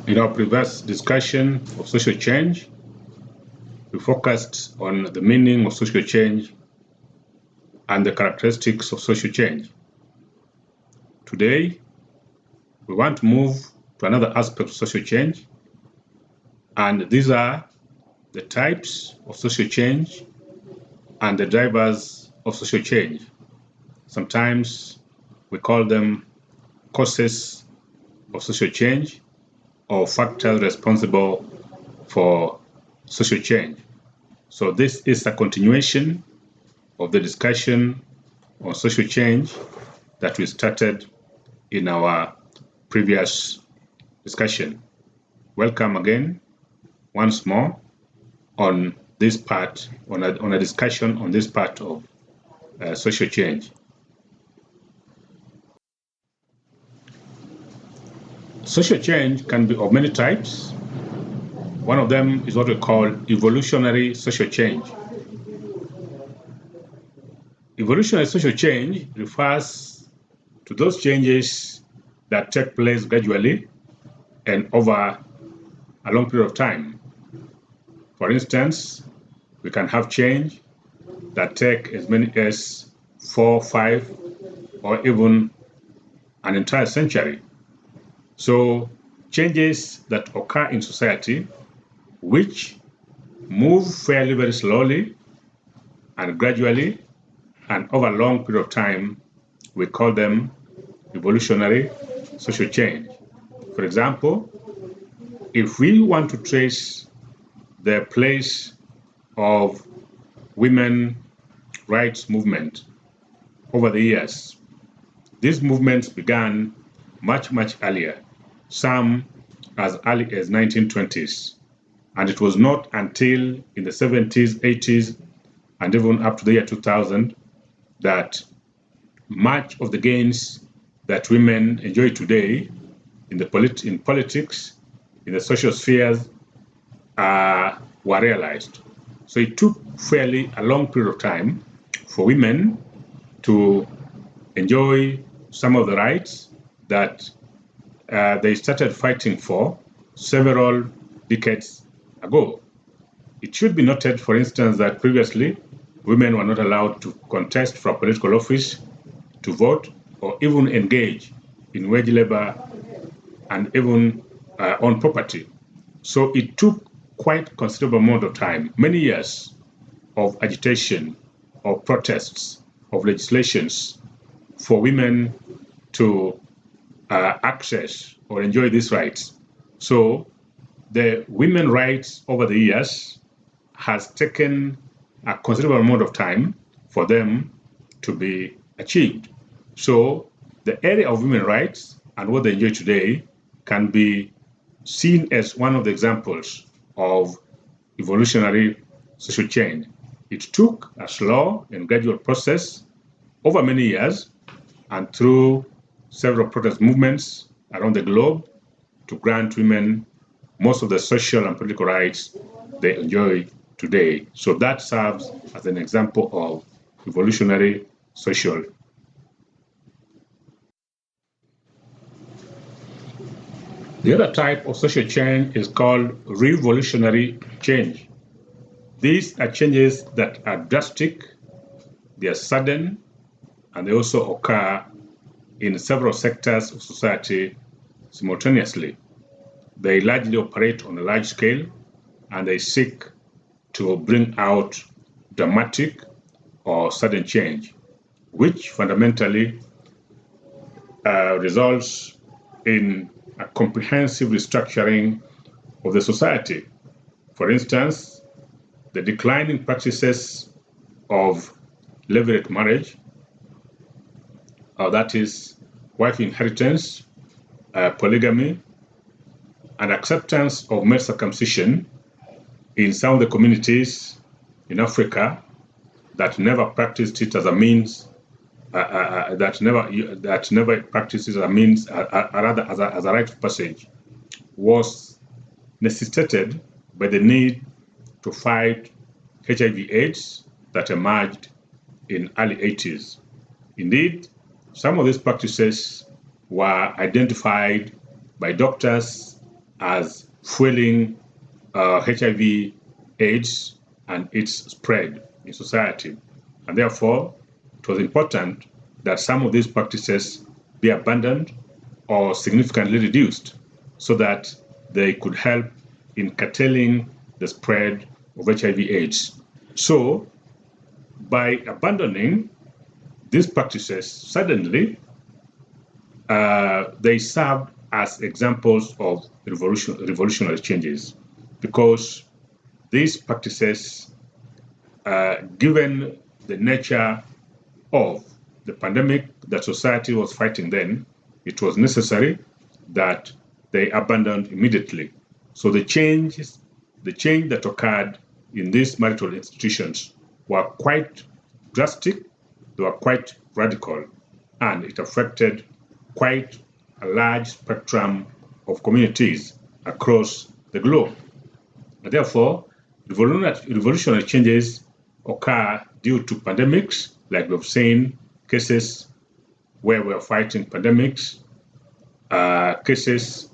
In our previous discussion of social change, we focused on the meaning of social change and the characteristics of social change. Today, we want to move to another aspect of social change, and these are the types of social change and the drivers of social change. Sometimes we call them causes of social change or factors responsible for social change. So this is a continuation of the discussion on social change that we started in our previous discussion. Welcome again once more on this part, on a discussion on this part of social change. Social change can be of many types. One of them is what we call evolutionary social change. Evolutionary social change refers to those changes that take place gradually and over a long period of time. For instance, we can have change that take as many as 4, 5, or even an entire century. So changes that occur in society which move fairly very slowly and gradually and over a long period of time, we call them evolutionary social change. For example, if we want to trace the place of women rights movement over the years, these movements began much earlier, some as early as 1920s. And it was not until in the 70s, 80s, and even up to the year 2000 that much of the gains that women enjoy today in politics, in the social spheres, were realized. So it took fairly a long period of time for women to enjoy some of the rights that they started fighting for several decades ago. It should be noted, for instance, that previously women were not allowed to contest for a political office, to vote, or even engage in wage labor and even on property. So it took quite considerable amount of time, many years of agitation, of protests, of legislations for women to access or enjoy these rights. So the women's rights over the years has taken a considerable amount of time for them to be achieved. So the area of women's rights and what they enjoy today can be seen as one of the examples of evolutionary social change. It took a slow and gradual process over many years and through several protest movements around the globe to grant women most of the social and political rights they enjoy today. So that serves as an example of evolutionary social. The other type of social change is called revolutionary change. These are changes that are drastic, they are sudden, and they also occur in several sectors of society simultaneously. They largely operate on a large scale, and they seek to bring out dramatic or sudden change, which fundamentally results in a comprehensive restructuring of the society. For instance, the declining practices of levirate marriage, that is, wife inheritance, polygamy, and acceptance of male circumcision in some of the communities in Africa that never practiced it as a means, that never practices a means, rather as a rite of passage, was necessitated by the need to fight HIV/AIDS that emerged in early 80s. Indeed, some of these practices were identified by doctors as fueling HIV/AIDS and its spread in society. And therefore, it was important that some of these practices be abandoned or significantly reduced so that they could help in curtailing the spread of HIV/AIDS. So, by abandoning these practices, suddenly they served as examples of revolutionary changes because these practices, given the nature of the pandemic that society was fighting then, it was necessary that they abandoned immediately. So the change that occurred in these marital institutions were quite drastic, they were quite radical, and it affected quite a large spectrum of communities across the globe. And therefore, revolutionary changes occur due to pandemics, like we've seen cases where we're fighting pandemics, cases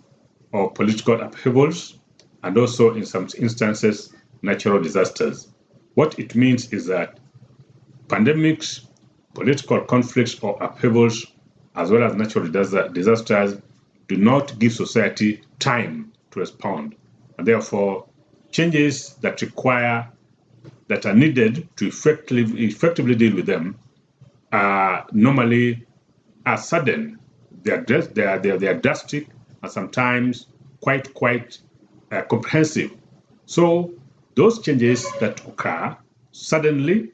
of political upheavals, and also in some instances, natural disasters. What it means is that pandemics, political conflicts or upheavals, as well as natural disasters, do not give society time to respond. And therefore, changes that are needed to effectively deal with them are normally sudden. They are drastic and sometimes quite comprehensive. So those changes that occur suddenly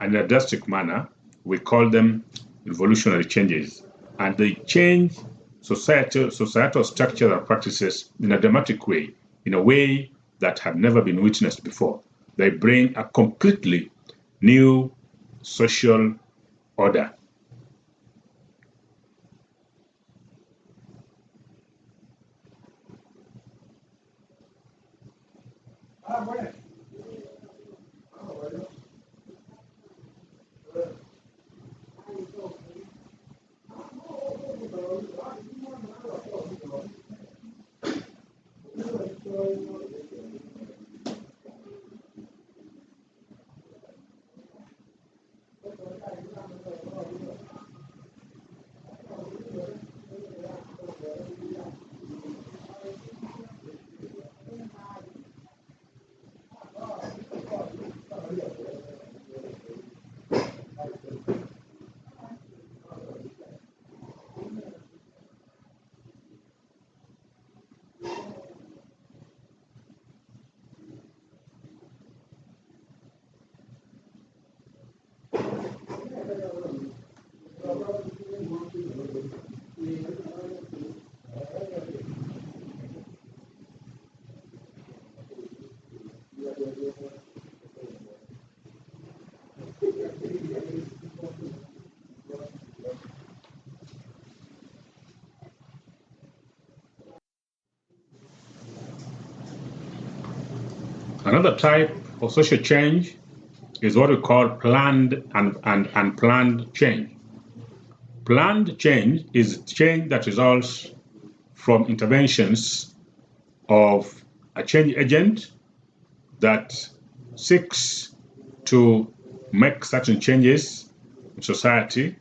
and in a drastic manner, we call them revolutionary changes. And they change societal structures and practices in a dramatic way, in a way that had never been witnessed before. They bring a completely new social order. Another type of social change is what we call planned and unplanned change. Planned change is change that results from interventions of a change agent that seeks to make certain changes in society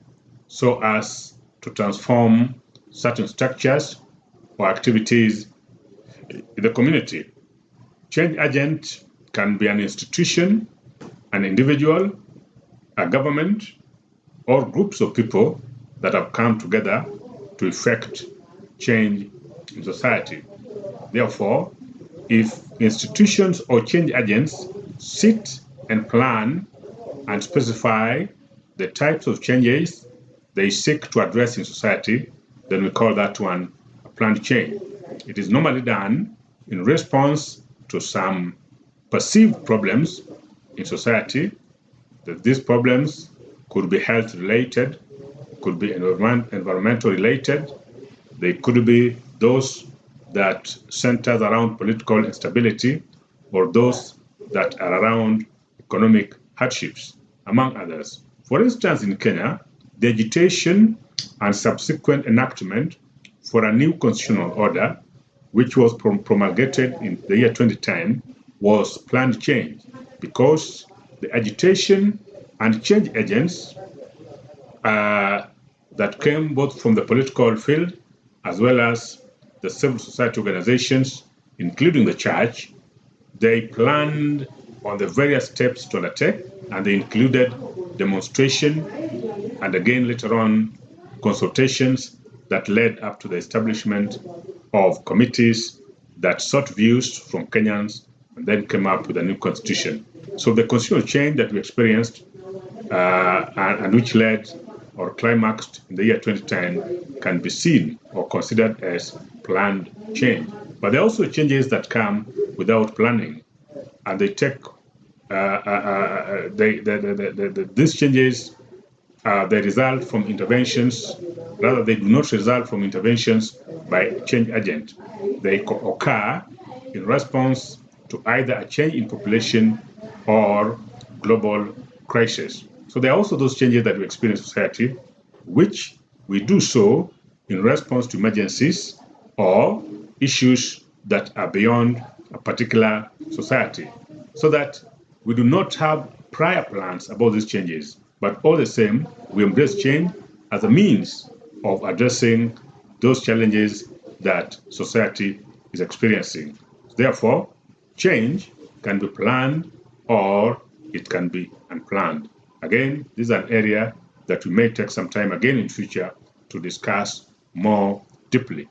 so as to transform certain structures or activities in the community. Change agent can be an institution, an individual, a government, or groups of people that have come together to effect change in society. Therefore, if institutions or change agents sit and plan and specify the types of changes they seek to address in society, then we call that one a planned change. It is normally done in response to some perceived problems in society. That these problems could be health related, could be environmental related, they could be those that centers around political instability or those that are around economic hardships, among others. For instance, in Kenya, the agitation and subsequent enactment for a new constitutional order which was promulgated in the year 2010, was planned change because the agitation and change agents that came both from the political field as well as the civil society organizations, including the church, they planned on the various steps to undertake, and they included demonstration and again later on consultations that led up to the establishment of committees that sought views from Kenyans and then came up with a new constitution. So the constitutional change that we experienced and which led or climaxed in the year 2010 can be seen or considered as planned change. But there are also changes that come without planning, and they take these changes they result from interventions. Rather, they do not result from interventions by change agent. They occur in response to either a change in population or global crisis. So there are also those changes that we experience in society, which we do so in response to emergencies or issues that are beyond a particular society, so that we do not have prior plans about these changes, but all the same, we embrace change as a means of addressing those challenges that society is experiencing. Therefore, change can be planned or it can be unplanned. Again, this is an area that we may take some time again in future to discuss more deeply.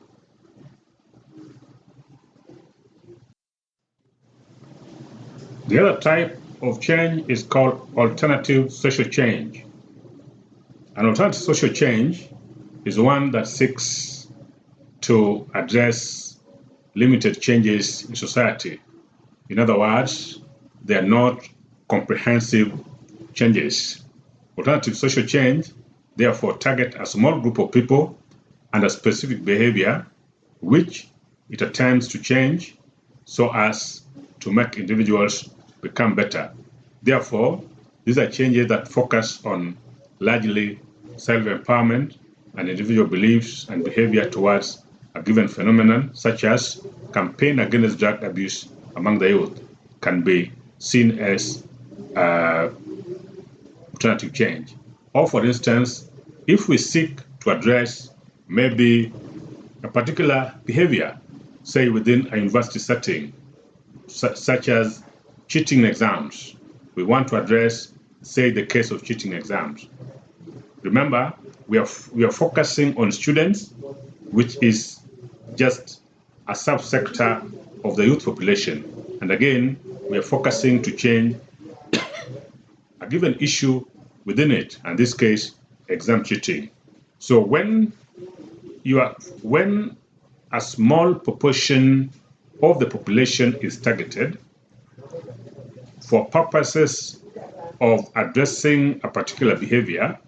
The other type of change is called alternative social change. An alternative social change is one that seeks to address limited changes in society. In other words, they are not comprehensive changes. Alternative social change, therefore, target a small group of people and a specific behavior which it attempts to change so as to make individuals become better. Therefore, these are changes that focus on largely self-empowerment and individual beliefs and behavior towards a given phenomenon, such as campaign against drug abuse among the youth, can be seen as alternative change. Or for instance, if we seek to address maybe a particular behavior, say within a university setting, such as cheating exams, we want to address, say, the case of cheating exams. Remember, we are focusing on students, which is just a subsector of the youth population. And again, we are focusing to change a given issue within it, in this case, exam cheating. So when a small proportion of the population is targeted for purposes of addressing a particular behavior,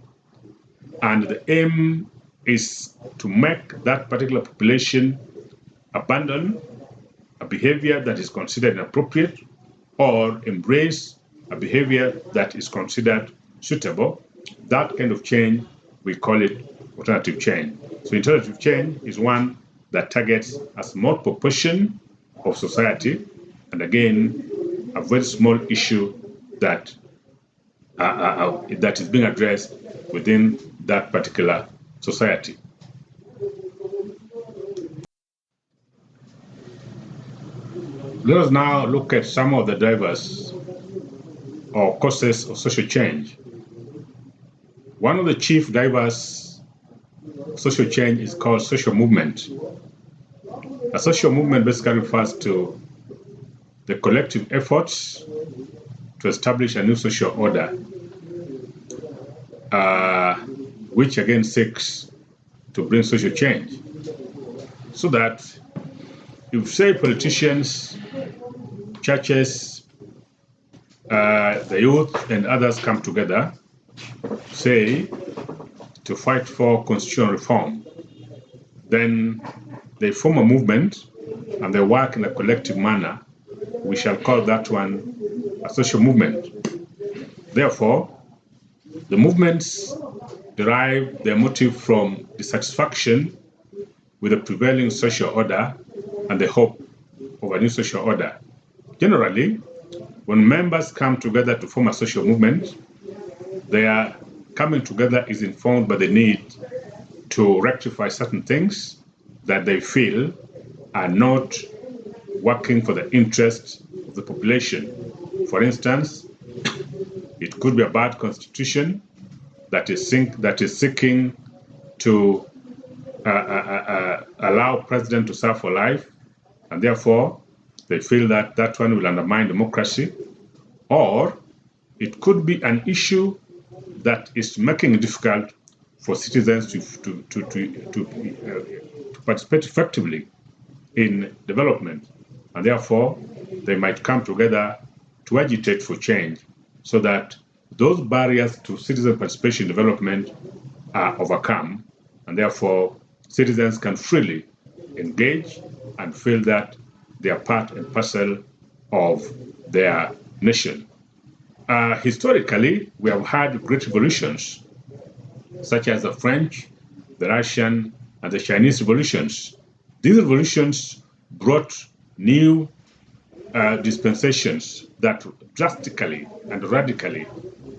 and the aim is to make that particular population abandon a behavior that is considered inappropriate or embrace a behavior that is considered suitable, that kind of change, we call it alternative change. So alternative change is one that targets a small proportion of society, and again, a very small issue that is being addressed within that particular society. Let us now look at some of the drivers or causes of social change. One of the chief drivers of social change is called social movement. A social movement basically refers to the collective efforts to establish a new social order, which again seeks to bring social change. So that if, say, politicians, churches, the youth, and others come together, say, to fight for constitutional reform, then they form a movement and they work in a collective manner, we shall call that one a social movement. Therefore, the movements derive their motive from dissatisfaction with the prevailing social order and the hope of a new social order. Generally, when members come together to form a social movement, their coming together is informed by the need to rectify certain things that they feel are not working for the interest of the population. For instance, it could be a bad constitution that is seeking to allow president to serve for life, and therefore they feel that that one will undermine democracy. Or it could be an issue that is making it difficult for citizens to participate effectively in development, and therefore they might come together to agitate for change so that those barriers to citizen participation in development are overcome, and therefore citizens can freely engage and feel that they are part and parcel of their nation. Historically, we have had great revolutions, such as the French, the Russian, and the Chinese revolutions. These revolutions brought new dispensations that drastically and radically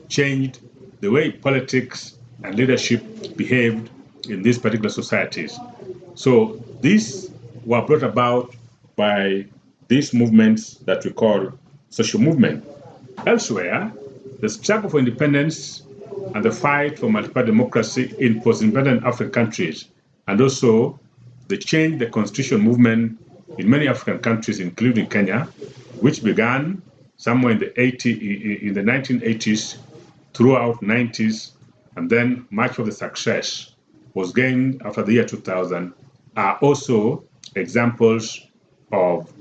changed the way politics and leadership behaved in these particular societies. So these were brought about by these movements that we call social movement. Elsewhere, the struggle for independence and the fight for multi-party democracy in post-independent African countries, and also the change the constitution movement in many African countries, including Kenya, which began somewhere in the 1980s, throughout 90s, and then much of the success was gained after the year 2000, are also examples of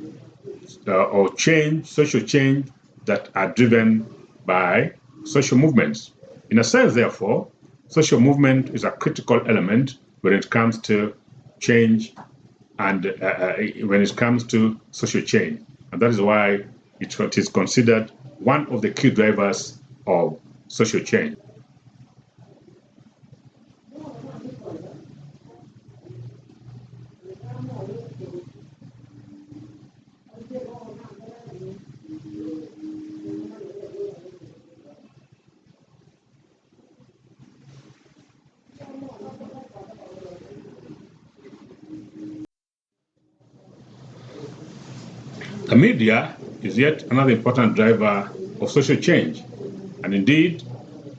social change that are driven by social movements. In a sense, therefore, social movement is a critical element when it comes to change and when it comes to social change. And that is why it is considered one of the key drivers of social change. The media is yet another important driver of social change, and indeed,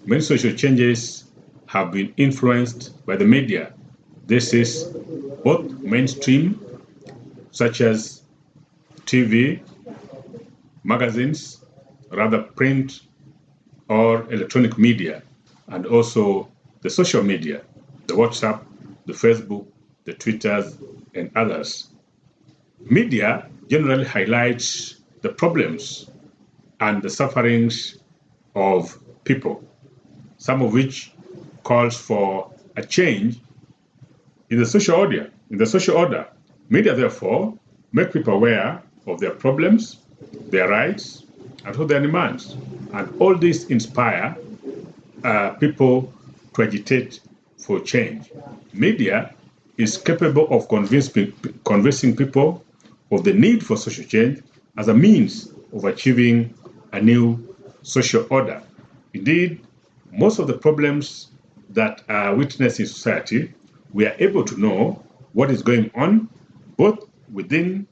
many social changes have been influenced by the media. This is both mainstream, such as TV, magazines, rather print or electronic media, and also the social media, the WhatsApp, the Facebook, the Twitters, and others. Media generally highlights the problems and the sufferings of people, some of which calls for a change in the social order. Media, therefore, make people aware of their problems, their rights, and what their demands. And all this inspire people to agitate for change. Media is capable of convincing people of the need for social change as a means of achieving a new social order. Indeed, most of the problems that are witnessed in society, we are able to know what is going on both within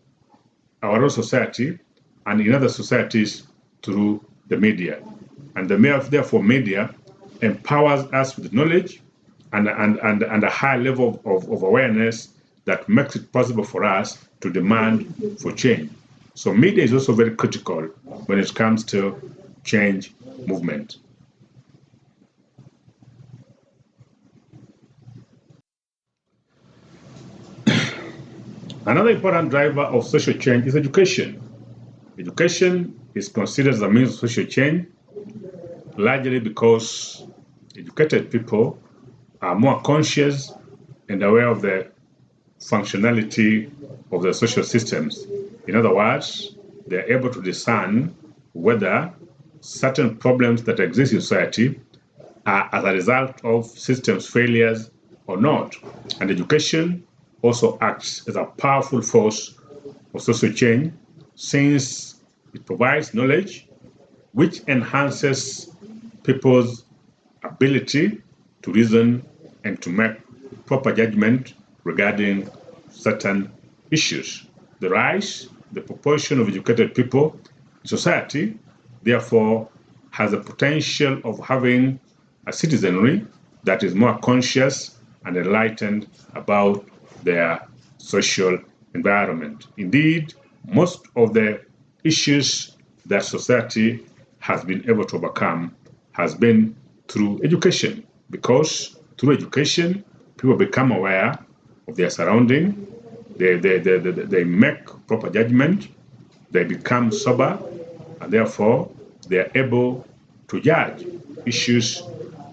our own society and in other societies through the media. And therefore, media empowers us with knowledge and a high level of awareness that makes it possible for us to demand for change. So media is also very critical when it comes to change movement. Another important driver of social change is education. Education is considered as a means of social change, largely because educated people are more conscious and aware of the functionality of the social systems. In other words, they are able to discern whether certain problems that exist in society are as a result of systems failures or not. And education also acts as a powerful force of social change since it provides knowledge which enhances people's ability to reason and to make proper judgment regarding certain issues. The rise, the proportion of educated people in society, therefore, has the potential of having a citizenry that is more conscious and enlightened about their social environment. Indeed, most of the issues that society has been able to overcome has been through education, because through education, people become aware of their surrounding, they make proper judgment, they become sober, and therefore they are able to judge issues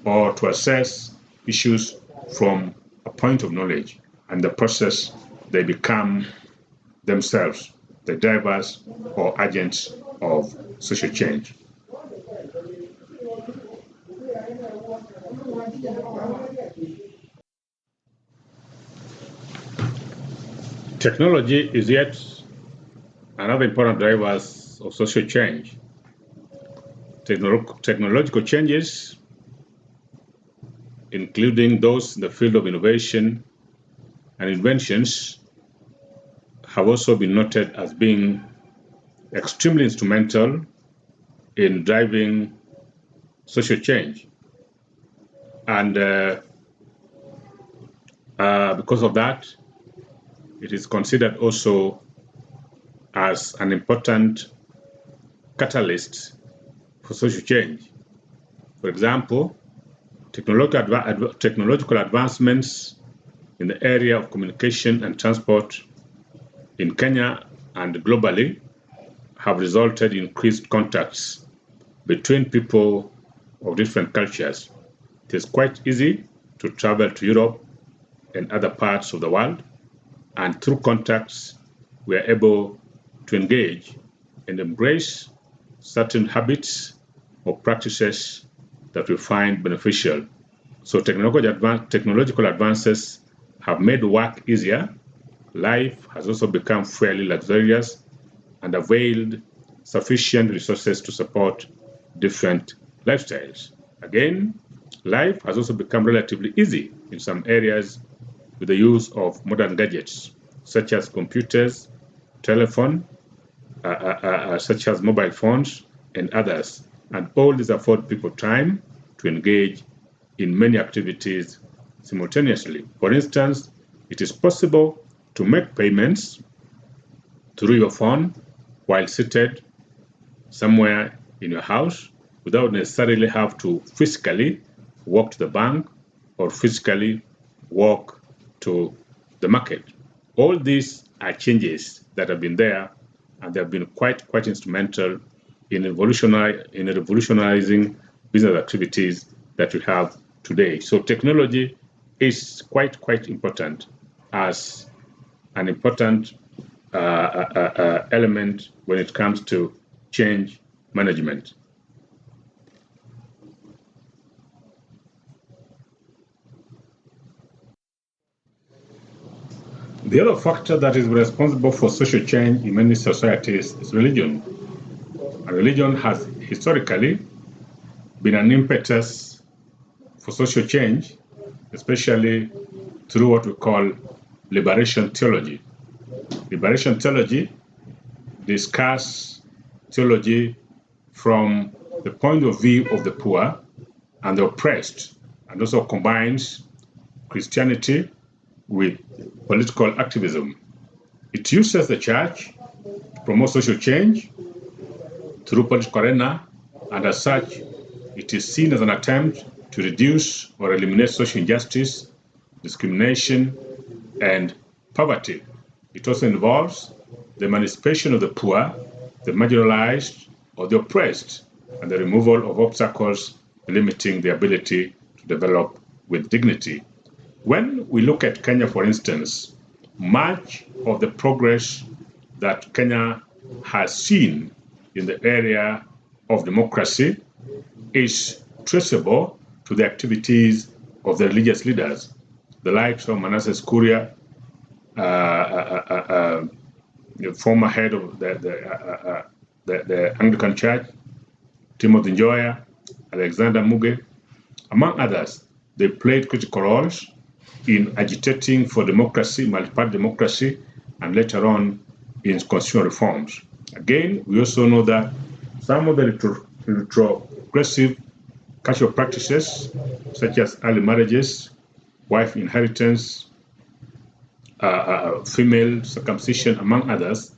or to assess issues from a point of knowledge. And the process, they become themselves the drivers or agents of social change. Technology is yet another important driver of social change. Technological changes, including those in the field of innovation and inventions, have also been noted as being extremely instrumental in driving social change. And because of that, it is considered also as an important catalyst for social change. For example, technological advancements in the area of communication and transport in Kenya and globally have resulted in increased contacts between people of different cultures. It is quite easy to travel to Europe and other parts of the world, and through contacts, we are able to engage and embrace certain habits or practices that we find beneficial. So technological advances have made work easier. Life has also become fairly luxurious and availed sufficient resources to support different lifestyles. Again, life has also become relatively easy in some areas with the use of modern gadgets, such as computers, telephone, such as mobile phones, and others. And all these afford people time to engage in many activities simultaneously. For instance, it is possible to make payments through your phone while seated somewhere in your house without necessarily have to physically walk to the bank or physically walk to the market. All these are changes that have been there, and they have been quite instrumental in revolutionizing business activities that we have today. So technology is quite important as an important element when it comes to change management. The other factor that is responsible for social change in many societies is religion. And religion has historically been an impetus for social change, especially through what we call liberation theology. Liberation theology discusses theology from the point of view of the poor and the oppressed, and also combines Christianity with political activism. It uses the church to promote social change through political arena, and as such, it is seen as an attempt to reduce or eliminate social injustice, discrimination, and poverty. It also involves the emancipation of the poor, the marginalized, or the oppressed, and the removal of obstacles limiting their ability to develop with dignity. When we look at Kenya, for instance, much of the progress that Kenya has seen in the area of democracy is traceable to the activities of the religious leaders, the likes of Manasseh Kuria, the former head of the Anglican Church, Timothy Njoya, Alexander Muge, among others. They played critical roles in agitating for democracy, multi-party democracy, and later on in constitutional reforms. Again, we also know that some of the retrogressive cultural practices, such as early marriages, wife inheritance, female circumcision, among others,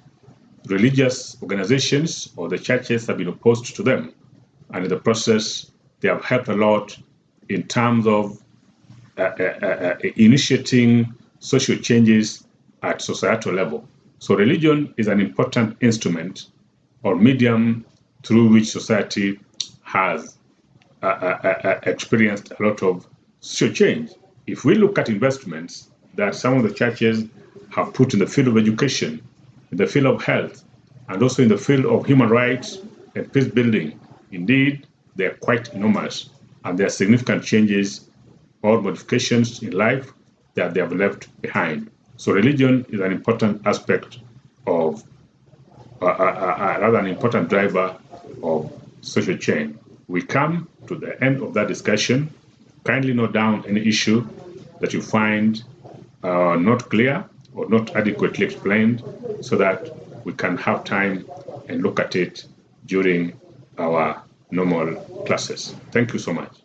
religious organizations or the churches have been opposed to them. And in the process, they have helped a lot in terms of initiating social changes at societal level. So religion is an important instrument or medium through which society has experienced a lot of social change. If we look at investments that some of the churches have put in the field of education, in the field of health, and also in the field of human rights and peace building, indeed, they are quite enormous, and there are significant changes or modifications in life that they have left behind. So religion is an important aspect of, rather an important driver of social change. We come to the end of that discussion. Kindly note down any issue that you find not clear or not adequately explained so that we can have time and look at it during our normal classes. Thank you so much.